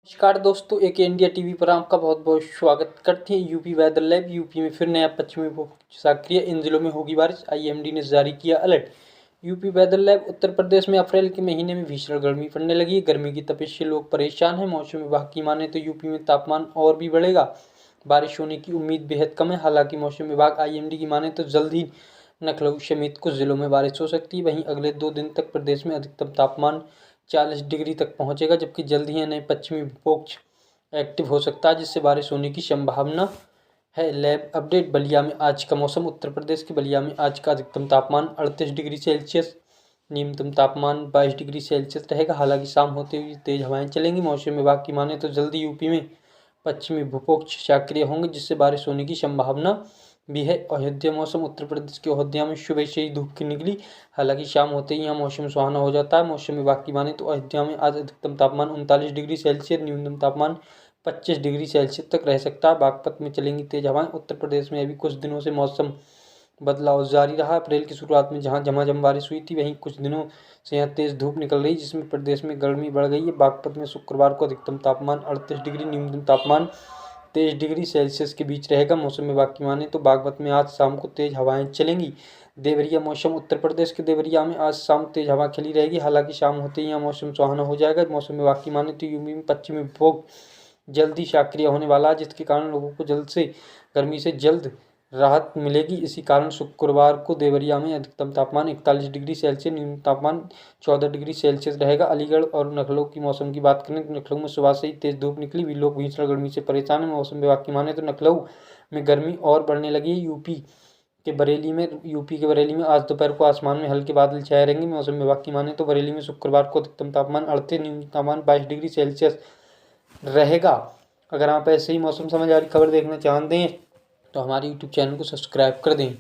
नमस्कार दोस्तों, एक इंडिया टीवी पर आपका बहुत बहुत स्वागत करते हैं। UP weather lab. यूपी में फिर नया पश्चिमी विक्षोभ सक्रिय, इन जिलों में होगी बारिश। आईएमडी ने जारी किया alert. UP weather lab. Uttar Pradesh में अप्रैल के महीने में भीषण गर्मी पड़ने लगी है। गर्मी की तपिश से लोग परेशान हैं। मौसम विभाग की माने तो यूपी में तापमान और भी बढ़ेगा। बारिश होने की उम्मीद बेहद कम है। हालांकि मौसम विभाग आईएमडी की माने तो जल्द ही लखनऊ समेत कुछ जिलों में बारिश हो सकती है। वहीं अगले 2 दिन तक प्रदेश में अधिकतम तापमान 40 डिग्री तक पहुंचेगा, जबकि जल्द ही नए पश्चिमी विक्षोभ एक्टिव हो सकता है, जिससे बारिश होने की संभावना है। Lab update. बलिया में आज का मौसम। उत्तर प्रदेश के बलिया में आज का अधिकतम तापमान 38 डिग्री सेल्सियस, न्यूनतम तापमान 22 डिग्री सेल्सियस रहेगा। हालांकि शाम होते हुए तेज हवाएं चलेंगी। मौसम विभाग की माने तो जल्दी यूपी में पश्चिमी विक्षोभ सक्रिय होंगे, जिससे बारिश होने की संभावना भी है। अयोध्या मौसम। उत्तर प्रदेश के अयोध्या में सुबह से ही धूप की निकली। हालांकि शाम होते ही यहाँ मौसम सुहाना हो जाता है। मौसम विभाग की माने तो अयोध्या में आज अधिकतम तापमान 39 डिग्री सेल्सियस, न्यूनतम तापमान 25 डिग्री सेल्सियस तक रह सकता है। बागपत में चलेंगी तेज हवाएं। उत्तर प्रदेश में अभी कुछ दिनों से मौसम बदलाव जारी रहा। अप्रैल की शुरुआत में जहां झमाझम बारिश हुई थी, वहीं कुछ दिनों से यहाँ तेज धूप निकल रही, जिसमें प्रदेश में गर्मी बढ़ गई है। बागपत में शुक्रवार को अधिकतम तापमान 38 डिग्री, न्यूनतम तापमान 23 डिग्री सेल्सियस के बीच रहेगा। मौसम विभाग की माने तो बागपत में आज शाम को तेज हवाएं चलेंगी। देवरिया मौसम। उत्तर प्रदेश के देवरिया में आज शाम तेज हवा खिली रहेगी। हालांकि शाम होते ही यहाँ मौसम सुहाना हो जाएगा। मौसम विभाग की माने तो यूपी में पश्चिमी विक्षोभ जल्दी सक्रिय होने वाला है, जिसके कारण लोगों को जल्द से गर्मी से जल्द राहत मिलेगी। इसी कारण शुक्रवार को देवरिया में अधिकतम तापमान 41 डिग्री सेल्सियस, न्यूनतम तापमान 14 डिग्री सेल्सियस रहेगा। अलीगढ़ और लखनऊ की मौसम की बात करें तो लखनऊ में सुबह से ही तेज धूप निकली, भी लोग भीषण गर्मी से परेशान हैं। मौसम विभाग की माने तो लखनऊ में गर्मी और बढ़ने लगी है। यूपी के बरेली में आज दोपहर को आसमान में हल्के बादल छाए रहेंगे। मौसम विभाग की माने तो बरेली में शुक्रवार को अधिकतम तापमान 38, न्यूनतम तापमान 22 डिग्री सेल्सियस रहेगा। अगर आप ऐसे ही मौसम समाचार की खबर देखना चाहते हैं तो हमारे यूट्यूब चैनल को सब्सक्राइब कर दें।